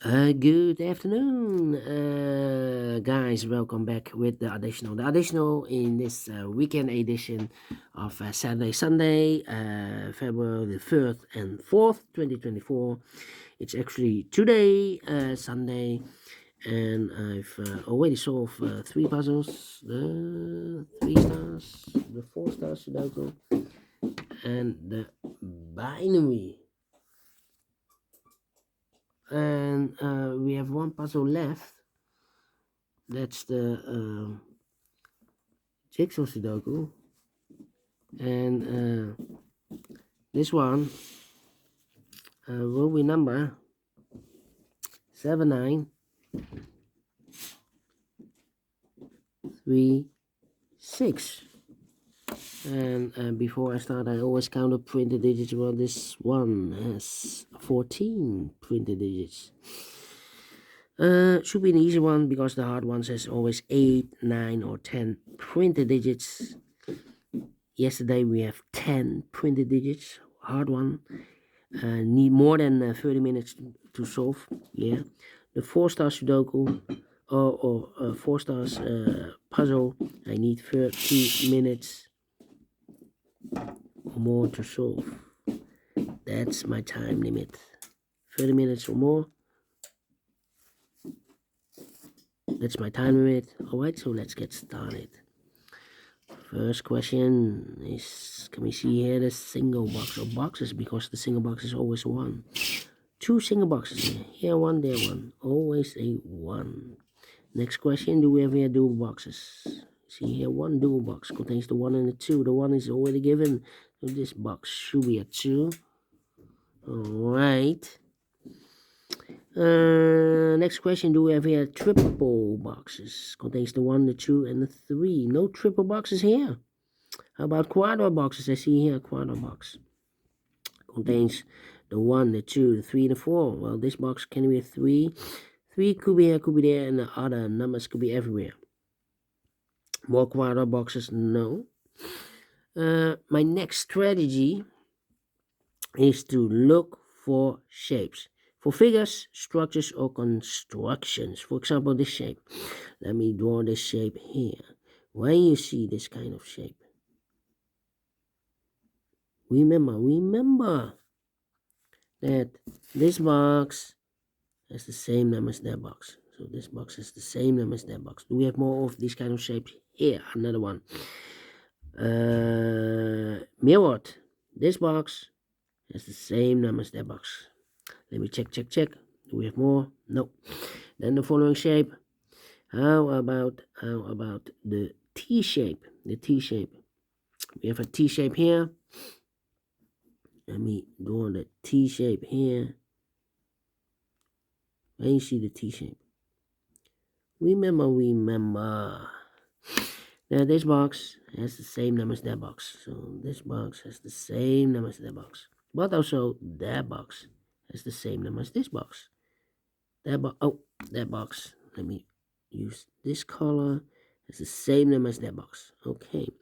Good afternoon, guys. Welcome back with the additional. The additional in this weekend edition of Saturday, Sunday, February the 3rd and 4th, 2024. It's actually today, Sunday, and I've already solved three puzzles: the 3 stars, the 4 star Sudoku, and the binary. And we have one puzzle left. That's the jigsaw Sudoku, and this one will be number 7936. And before I start, I always count the printed digits. Well, this one has 14 printed digits. Should be an easy one because the hard ones has always 8, 9, or 10 printed digits. Yesterday we have 10 printed digits. Hard one. Need more than 30 minutes to solve. Yeah. The 4-star Sudoku or 4 stars puzzle, I need 30 minutes or more to solve. That's my time limit. 30 minutes or more. That's my time limit. Alright, so let's get started. First question is, can we see here the single box or boxes, because the single box is always one. 2 single boxes here. Here one, there one. Always a 1. Next question, do we have here dual boxes? See here, one dual box contains the 1 and the 2. The 1 is already given, so this box should be a 2. Alright. Next question, do we have here triple boxes? Contains the 1, the 2, and the 3. No triple boxes here. How about quadra boxes? I see here a quadra box. Contains the 1, the 2, the 3, and the 4. Well, this box can be a 3. 3 could be here, could be there, and the other numbers could be everywhere. More quadra boxes? No. My next strategy is to look for shapes. For figures, structures, or constructions. For example, this shape. Let me draw this shape here. When you see this kind of shape, remember that this box has the same number as that box. So this box has the same number as that box. Do we have more of these kind of shapes? Here, another one. Mirrored. This box has the same number as that box. Let me check. Do we have more? No. Then the following shape. How about the T shape? The T shape. We have a T shape here. Let me draw the T shape here. When you see the T shape, remember. Now this box has the same number as that box. So this box has the same number as that box. But also that box has the same number as this box. That box. Let me use this color. Has the same number as that box. Okay.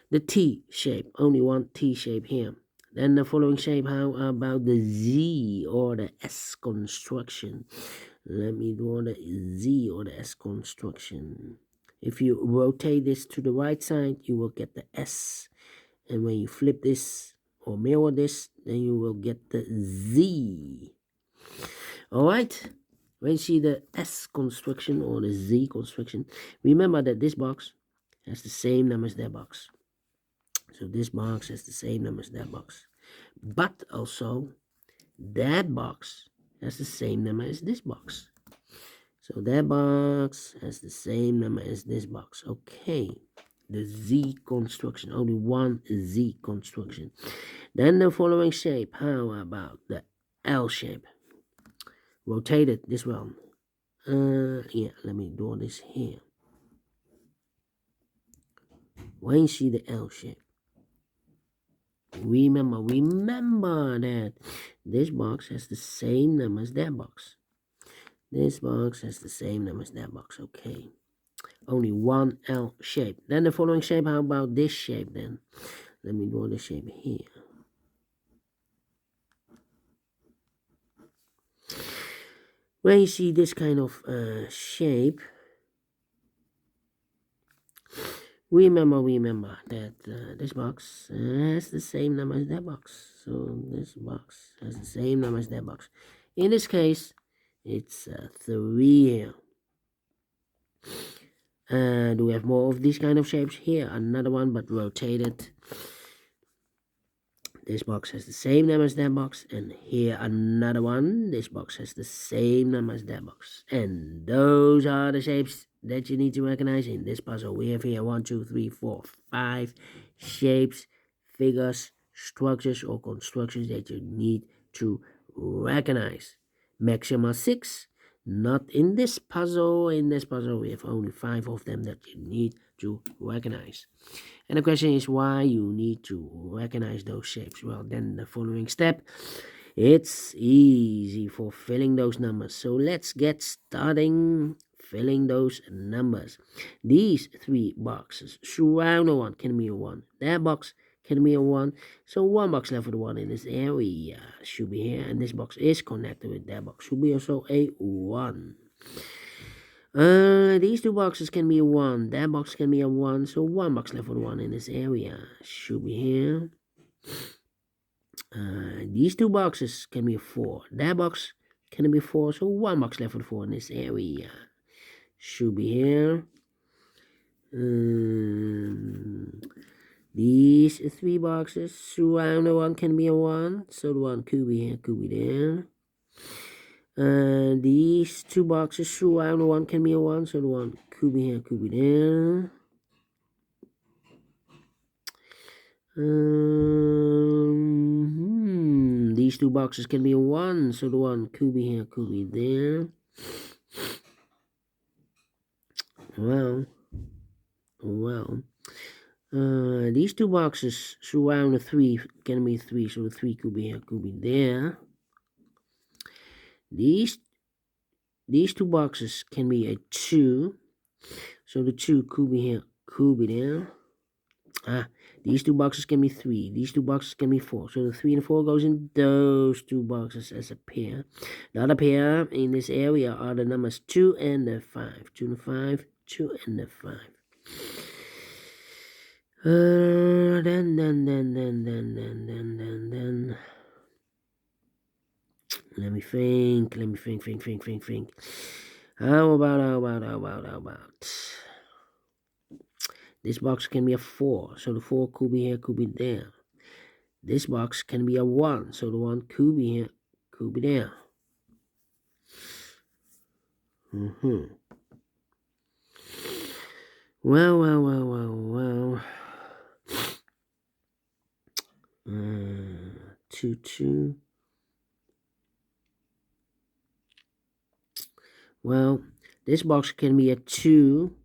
The T shape. Only one T shape here. Then the following shape. How about the Z or the S construction? Let me draw the Z or the S construction. If you rotate this to the right side, you will get the S. And when you flip this or mirror this, then you will get the Z. Alright? When you see the S construction or the Z construction, remember that this box has the same number as that box. So this box has the same number as that box. But also, that box has the same number as this box. So that box has the same number as this box. Okay. The Z construction. Only one Z construction. Then the following shape. How about the L shape? Rotate it, this one. Yeah, let me draw this here. When you see the L shape, remember that this box has the same number as that box. This box has the same number as that box. Okay. Only one L shape. Then the following shape, how about this shape then? Let me draw the shape here. when you see this kind of shape, remember that this box has the same number as that box. So this box has the same number as that box. In this case, it's 3 here. Do we have more of these kind of shapes? Here, another one, but rotated. This box has the same number as that box, and here another one. This box has the same number as that box, and those are the shapes that you need to recognize in this puzzle. We have here 1, 2, 3, 4, 5 shapes, figures, structures, or constructions that you need to recognize. Maxima 6. Not in this puzzle. In this puzzle, we have only 5 of them that you need to recognize. And the question is why you need to recognize those shapes. Well, then the following step, it's easy for filling those numbers. So let's get starting filling those numbers. These 3 boxes surround a 1, can be a 1. That box can be a 1. So 1 box left with 1 in this area should be here. And this box is connected with that box. Should be also a 1. These 2 boxes can be a 1. That box can be a 1. So 1 box left with 1 in this area should be here. These 2 boxes can be a 4. That box can be 4. So 1 box left with 4 in this area should be here. These 3 boxes surround the 1 can be a 1. So the 1 could be here, could be there. These 2 boxes surround the 1 can be a 1. So the 1 could be here, could be there. These 2 boxes can be a 1. So the 1 could be here, could be there. Well. These 2 boxes surround the 3 can be 3. So the 3 could be here, could be there. These 2 boxes can be a 2. So the 2 could be here, could be there. These 2 boxes can be 3. These 2 boxes can be 4. So the 3 and 4 goes in those 2 boxes as a pair. The other pair in this area are the numbers 2 and the 5. 2 and the 5, 2 and the 5. Then. Let me think. How about? This box can be a 4, so the 4 could be here, could be there. This box can be a 1, so the 1 could be here, could be there. Well. 2. Well, this box can be a 2.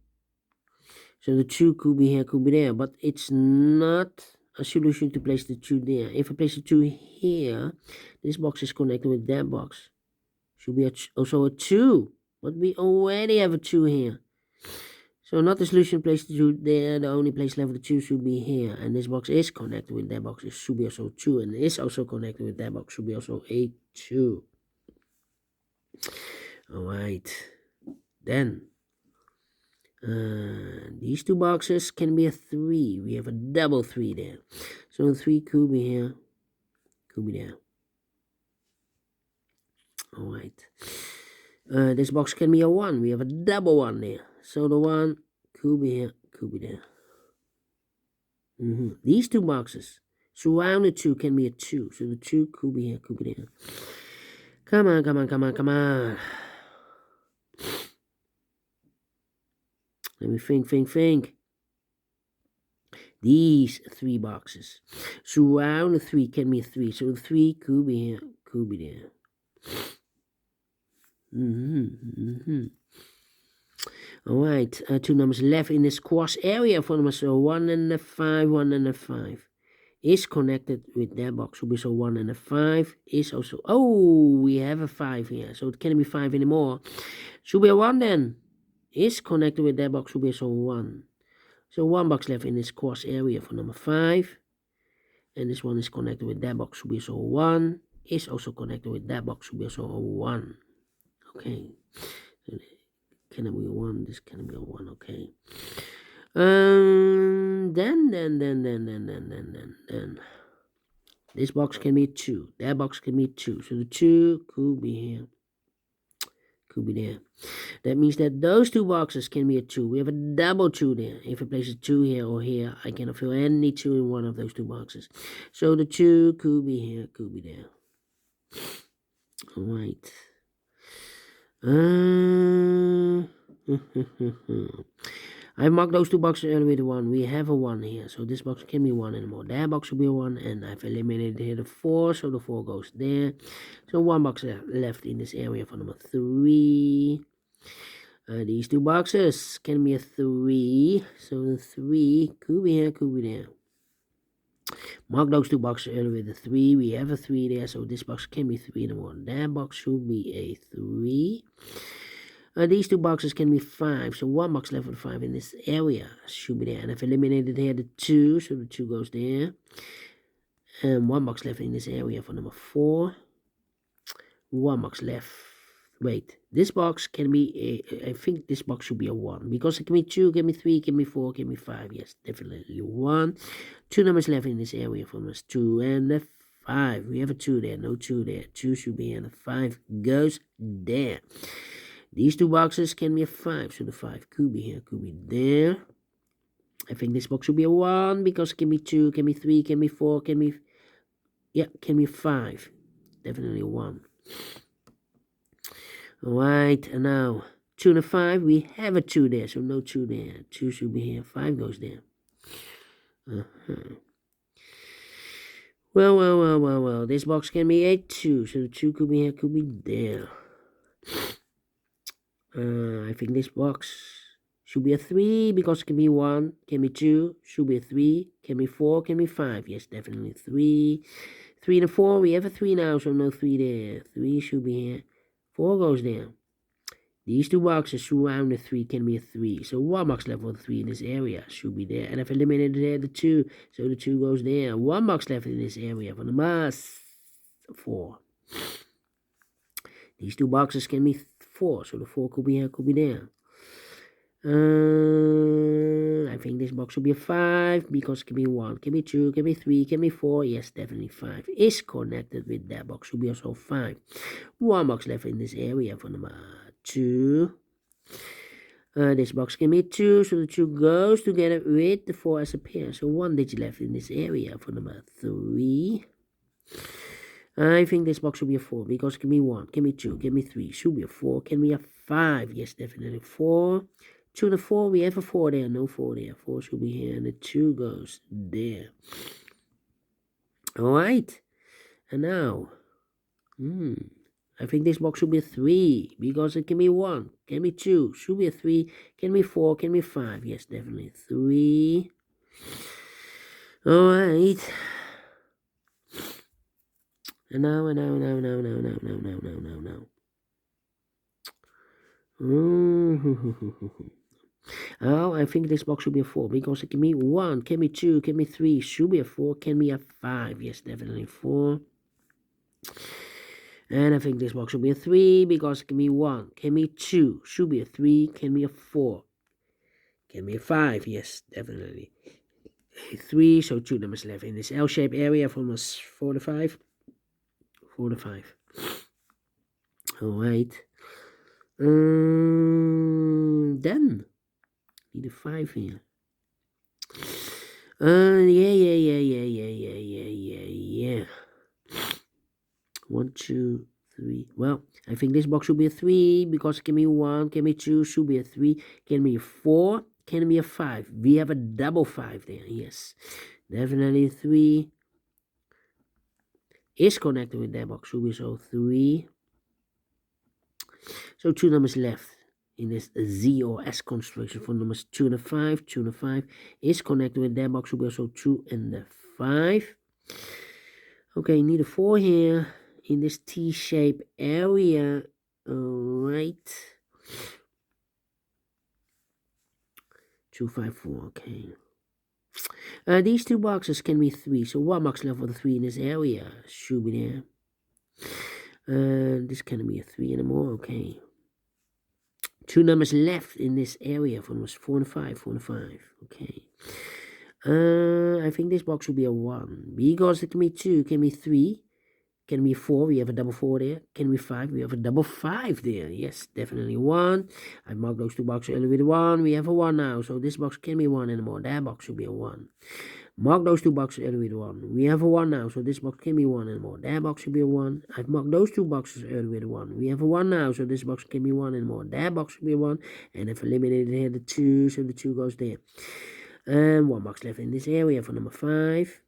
So the 2 could be here, could be there. But it's not a solution to place the 2 there. If I place the 2 here, this box is connected with that box. Should be also a 2. But we already have a 2 here. So not the solution place the 2 there. The only place left with the 2 should be here. And this box is connected with that box. It should be also 2. And is also connected with that box. Should be also a 2. Alright. Then. These 2 boxes can be a 3. We have a double 3 there. So 3 could be here. Could be there. Alright. This box can be a 1. We have a double 1 there. So the 1 could be here. Could be there. These 2 boxes surround the 2 can be a 2. So the 2 could be here. Could be there. Come on. Let me think. These 3 boxes surround the 3 can be 3. So the 3 could be here, could be there. Alright, 2 numbers left in this cross area for numbers 1 and the 5, 1 and the 5 is connected with that box. So 1 and a 5 is also, we have a 5 here. So it can't be 5 anymore. Should be a 1 then. Is connected with that box, should be also 1. So 1 box left in this cross area for number 5. And this one is connected with that box, should be also 1. Is also connected with that box, should be also 1. Okay. Cannot be a 1. This cannot be a 1. Okay. Then. This box can be 2. That box can be 2. So the 2 could be here. Could be there. That means that those two boxes can be a 2. We have a double 2 there. If I place a 2 here or here, I cannot fill any 2 in one of those two boxes. So the 2 could be here, could be there. Alright. I marked those two boxes earlier with a 1. We have a 1 here, so this box can be 1 anymore. That box will be a 1, and I've eliminated here the 4, so the 4 goes there. So 1 box left in this area for number 3. These two boxes can be a 3, so the 3 could be here, could be there. Mark those two boxes earlier with a 3. We have a 3 there, so this box can be 3 anymore. That box should be a 3. These two boxes can be 5, so 1 box left with 5 in this area should be there. And I've eliminated here the 2, so the 2 goes there. And 1 box left in this area for number 4. 1 box left. Wait, this box can be I think this box should be a 1, because it can be 2, can be 3, can be 4, can be 5. Yes, definitely 1. 2 numbers left in this area for numbers 2 and the 5. We have a 2 there, no 2 there. 2 should be here, and the 5 goes there. These two boxes can be a 5, so the 5 could be here, could be there. I think this box should be a 1, because it can be 2, can be 3, can be 4, can be... Yeah, can be 5. Definitely a 1. Alright, and now 2 and a 5, we have a 2 there, so no 2 there. 2 should be here, 5 goes there. Well. This box can be a 2, so the 2 could be here, could be there. I think this box should be a 3, because it can be 1, can be 2, should be a 3, can be 4, can be 5. Yes, definitely 3. 3 and a 4, we have a 3 now, so no 3 there. 3 should be here. 4 goes there. These two boxes surround the 3 can be a 3. So 1 box left with 3 in this area should be there. And I've eliminated there the 2, so the 2 goes there. 1 box left in this area for the mass 4. These two boxes can be 4, so the 4 could be here, could be there. I think this box should be a 5, because it can be 1, can be 2, can be 3, can be 4. Yes, definitely 5 is connected with that box. Should be also 5. 1 box left in this area for number 2. This box can be 2, so the 2 goes together with the 4 as a pair. So 1 digit left in this area for number 3. I think this box should be a 4, because it can be 1, can be 2, can be 3, should be a 4, can be a 5. Yes, definitely 4. 2 and a 4, we have a 4 there, no 4 there. 4 should be here, and the 2 goes there. Alright, and now, I think this box should be a 3, because it can be 1, can be 2, should be a 3, can be 4, can be 5. Yes, definitely 3. Alright. And now. Oh, I think this box should be a 4, because it can be 1, can be 2, can be 3, should be a 4, can be a 5. Yes, definitely 4. And I think this box should be a 3, because it can be 1, can be 2, should be a 3, can be a 4, can be a 5. Yes, definitely a 3. So 2 numbers left in this L-shaped area from us 4 to 5. 4 to 5. Alright. Then need a 5 here. Yeah. 1, 2, 3. Well, I think this box should be a 3, because it can be 1, can be 2, should be a 3, can be a 4, can be a 5. We have a double 5 there. Yes, definitely 3 is connected with that box. Should be so 3. So 2 numbers left in this Z or S construction for numbers 2 and the 5. 2 and the 5 is connected with that box. Should be also 2 and the 5. Okay, need a 4 here in this T-shaped area. Alright. 2, 5, 4. Okay. These two boxes can be 3. So 1 box left for the 3 in this area should be there. This can be a 3 anymore. Okay. Two numbers left in this area for numbers 4 and 5. 4 and 5. Okay. I think this box should be a 1. Because it can be 2, can be 3, can be 4. We have a double 4 there. Can be 5. We have a double 5 there. Yes, definitely 1. I marked those two boxes earlier with 1. We have a 1 now. So this box can be 1 anymore. That box should be a 1. Mark those two boxes earlier with 1. We have a 1 now. So this box can be 1 anymore. That box should be a 1. I've marked those two boxes earlier with 1. We have a 1 now. So this box can be 1 anymore. That box should be a 1. And I've eliminated here the 2. So the 2 goes there. And 1 box left in this area for number 5.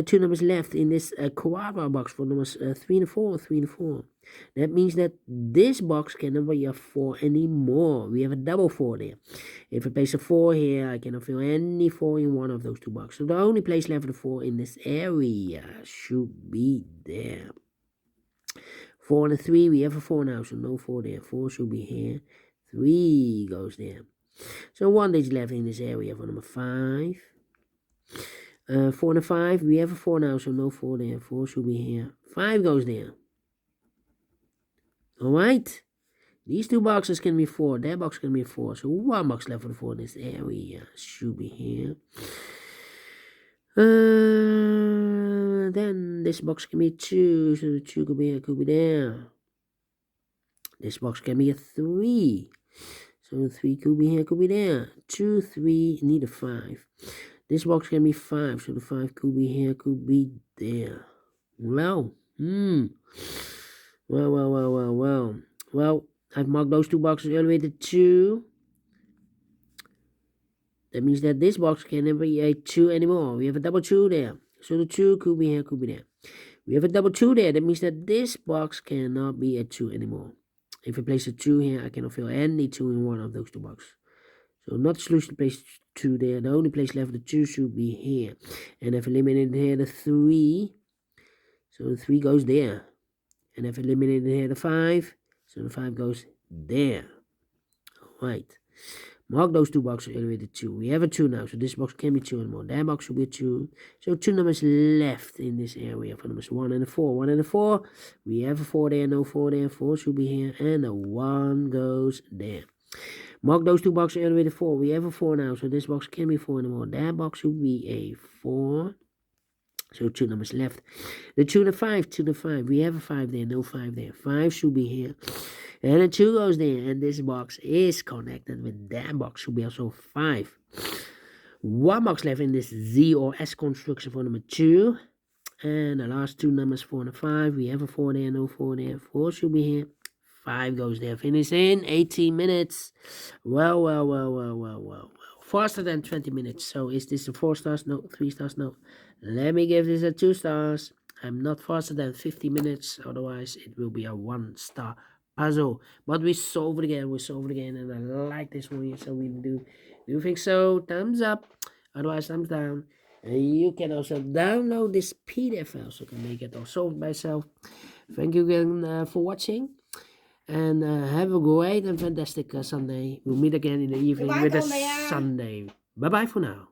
2 numbers left in this quadra box for numbers 3 and 4. 3 and 4. That means that this box can never be a 4 anymore. We have a double 4 there. If I place a 4 here, I cannot fill any 4 in one of those two boxes. So the only place left for the 4 in this area should be there. 4 and a 3, we have a 4 now, so no 4 there. 4 should be here. 3 goes there. So 1 digit left in this area for number 5. 4 and a 5, we have a 4 now, so no 4 there. 4 should be here. 5 goes there. Alright. These two boxes can be 4. That box can be 4. So 1 box left for the 4 in this area should be here. Then this box can be 2. So the 2 could be here, could be there. This box can be a 3. So 3 could be here, could be there. 2, 3, need a 5. This box can be 5. So the 5 could be here, could be there. Well, Well, I've marked those two boxes earlier with 2. That means that this box can never be a 2 anymore. We have a double 2 there. So the 2 could be here, could be there. We have a double 2 there. That means that this box cannot be a 2 anymore. If I place a 2 here, I cannot fill any 2 in one of those two boxes. So not the solution to place 2 there. The only place left for the 2 should be here. And I've eliminated here the 3. So the 3 goes there. And I've eliminated here the 5. So the 5 goes there. Alright. Mark those two boxes earlier with the 2. We have a 2 now, so this box can be 2 anymore. That box should be a 2. So 2 numbers left in this area for numbers 1 and a 4. 1 and a 4. We have a 4 there, no 4 there. 4 should be here, and a 1 goes there. Mark those two boxes earlier with the 4. We have a 4 now, so this box can be 4 anymore. That box should be a 4. So 2 numbers left. The 2 and a 5, 2 and a 5. We have a 5 there, no 5 there. 5 should be here. And a 2 goes there. And this box is connected with that box. Should be also 5. 1 box left in this Z or S construction for number 2. And the last 2 numbers 4 and a 5. We have a 4 there, no 4 there. 4 should be here. 5 goes there. Finish in 18 minutes. Well. Faster than 20 minutes. So is this a 4 stars? No. 3 stars? No. Let me give this a 2 stars. I'm not faster than 50 minutes. Otherwise, it will be a 1 star puzzle. But we solve it again. And I like this one here. So we do you think so? Thumbs up. Otherwise, thumbs down. And you can also download this PDF file. So you can make it all solved by yourself. Thank you again for watching. And have a great and fantastic Sunday. We'll meet again in the evening with a Sunday. Bye-bye for now.